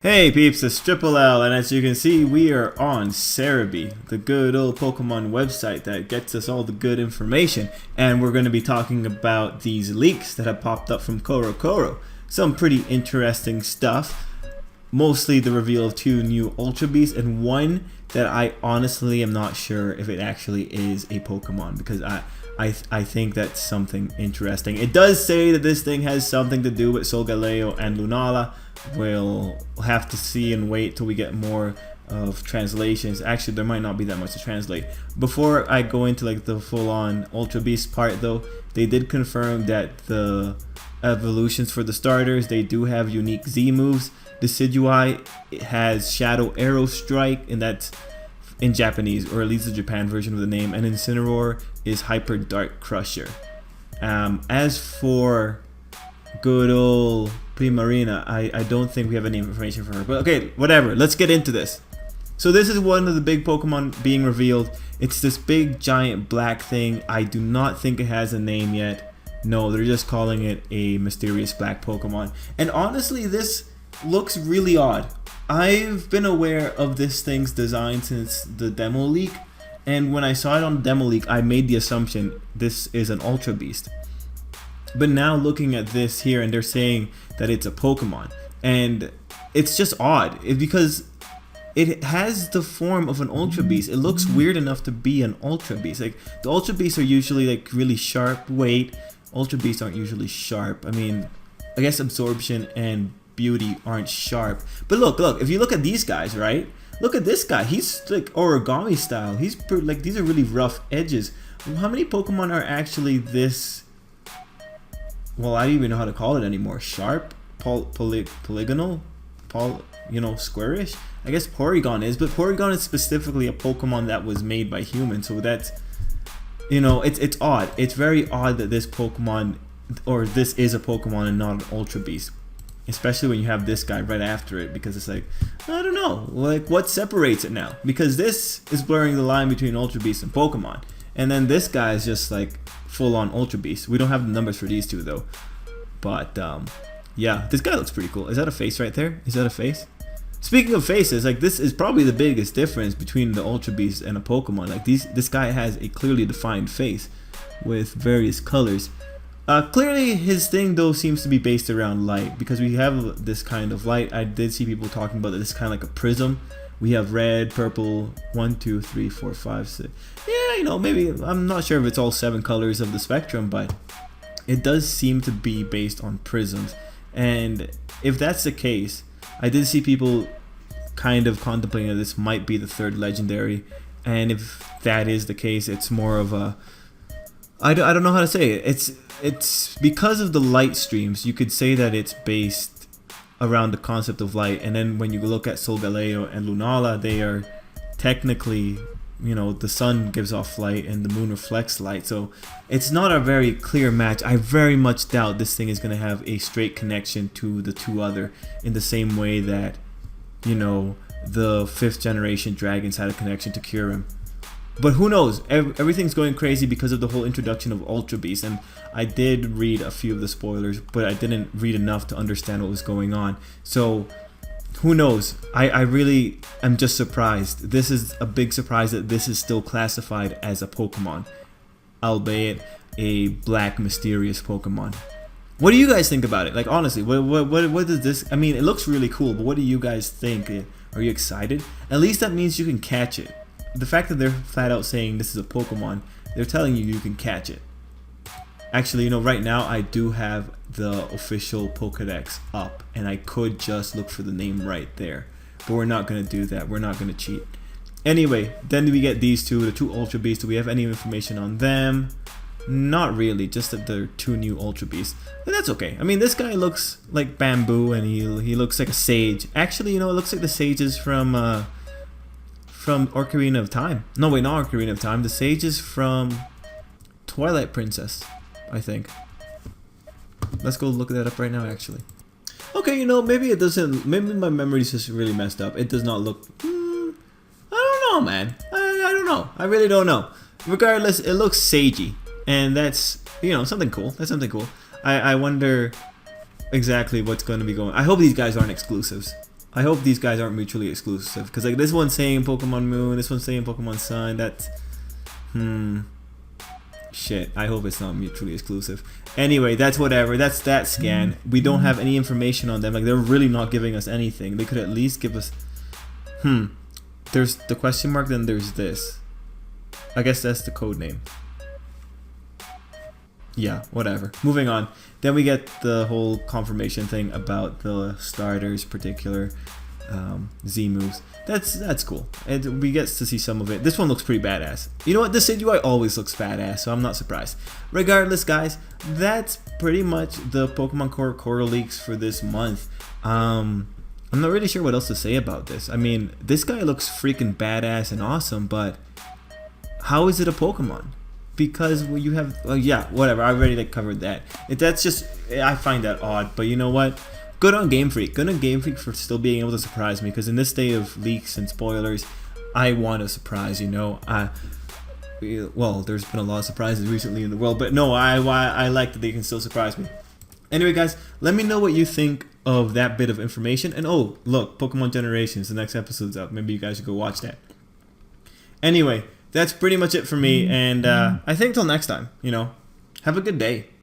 Hey peeps, it's Tripl-L, and as you can see, we are on Cerebi, the good old Pokemon website that gets us all the good information. And we're going to be talking about these leaks that have popped up from Coro Coro. Some pretty interesting stuff. Mostly the reveal of 2 new Ultra Beasts, and one that I honestly am not sure if it actually is a Pokemon, because I think that's something interesting. It does say that this thing has something to do with Solgaleo and Lunala. We'll have to see and wait till we get more of translations. Actually, there might not be that much to translate. Before I go into like the full-on Ultra Beast part though, they did confirm that the evolutions for the starters, they do have unique Z moves. Decidueye, it has Shadow Arrow Strike, and that's in Japanese, or at least the Japan version of the name. And Incineroar is Hyper Dark Crusher. As for good old Primarina, I don't think we have any information for her. But okay, whatever. Let's get into this. So this is one of the big Pokemon being revealed. It's this big giant black thing. I do not think it has a name yet. No, they're just calling it a mysterious black Pokemon. And honestly, this looks really odd. I've been aware of this thing's design since the demo leak. And when I saw it on the demo leak, I made the assumption this is an Ultra Beast. But now looking at this here, and they're saying that it's a Pokemon, and it's just odd because it has the form of an Ultra Beast. It looks weird enough to be an Ultra Beast. Like, the Ultra Beasts are usually like really sharp. Wait, Ultra Beasts aren't usually sharp. I mean, I guess Absorption and Beauty aren't sharp. But look, if you look at these guys, right? Look at this guy. He's like origami style. He's like, these are really rough edges. How many Pokemon are actually this? Well, I don't even know how to call it anymore. Sharp, polygonal, squarish. I guess Porygon is, but Porygon is specifically a Pokemon that was made by humans. So that's, it's odd. It's very odd that this Pokemon, or this is a Pokemon and not an Ultra Beast. Especially when you have this guy right after it, because it's like, I don't know, like what separates it now? Because this is blurring the line between Ultra Beast and Pokemon, and then this guy is just like full-on Ultra Beast. We don't have the numbers for these two though, but yeah, this guy looks pretty cool. Is that a face right there? Is that a face? Speaking of faces, like this is probably the biggest difference between the Ultra Beast and a Pokemon. Like this guy has a clearly defined face with various colors. Clearly his thing though seems to be based around light, because we have this kind of light. I did see people talking about that this is kind of like a prism. We have red, purple, 1, 2, 3, 4, 5, 6. Yeah, maybe, I'm not sure if it's all 7 colors of the spectrum, but it does seem to be based on prisms. And if that's the case, I did see people kind of contemplating that this might be the 3rd legendary. And if that is the case, it's more of a, I don't know how to say it. It's because of the light streams, you could say that it's based around the concept of light. And then when you look at Solgaleo and Lunala, they are technically, the sun gives off light and the moon reflects light. So it's not a very clear match. I very much doubt this thing is going to have a straight connection to the 2 other, in the same way that, the 5th generation dragons had a connection to Kyurem. But who knows? Everything's going crazy because of the whole introduction of Ultra Beast, and I did read a few of the spoilers, but I didn't read enough to understand what was going on. So who knows? I really am just surprised. This is a big surprise that this is still classified as a Pokemon, albeit a black mysterious Pokemon. What do you guys think about it? Like, honestly, what does this? I mean, it looks really cool, but what do you guys think? Are you excited? At least that means you can catch it. The fact that they're flat out saying this is a Pokemon, they're telling you can catch it. Actually, right now I do have the official Pokedex up, and I could just look for the name right there. But we're not going to do that. We're not going to cheat. Anyway, then we get these two, the 2 Ultra Beasts. Do we have any information on them? Not really, just that they're 2 new Ultra Beasts. But that's okay. I mean, this guy looks like bamboo, and he looks like a sage. Actually, it looks like the sages from Ocarina of Time. No, wait, not Ocarina of Time. The sages from Twilight Princess, I think. Let's go look that up right now, actually. Okay, maybe it doesn't. Maybe my memory's just really messed up. It does not look. I don't know, man. I don't know. I really don't know. Regardless, it looks sagey, and that's something cool. That's something cool. I wonder exactly what's going to be going. I hope these guys aren't exclusives. I hope these guys aren't mutually exclusive, because like this one's saying Pokemon Moon, this one's saying Pokemon Sun. That's shit. I hope it's not mutually exclusive. Anyway, that's whatever. That's that scan. We don't have any information on them. Like, they're really not giving us anything. They could at least give us. There's the question mark. Then there's this. I guess that's the code name. Yeah, whatever. Moving on. Then we get the whole confirmation thing about the starters, particular Z moves. That's cool. And we get to see some of it. This one looks pretty badass. You know what? This UI always looks badass, so I'm not surprised. Regardless, guys, that's pretty much the Pokemon Coro Coro leaks for this month. I'm not really sure what else to say about this. I mean, this guy looks freaking badass and awesome, but how is it a Pokemon? Because you have, yeah, whatever. I already covered that. That's just, I find that odd. But you know what? Good on Game Freak. Good on Game Freak for still being able to surprise me. Because in this day of leaks and spoilers, I want a surprise. You know, well, there's been a lot of surprises recently in the world, but no, I like that they can still surprise me. Anyway, guys, let me know what you think of that bit of information. And oh, look, Pokemon Generations. The next episode's up. Maybe you guys should go watch that. Anyway. That's pretty much it for me, and I think till next time, you know, have a good day.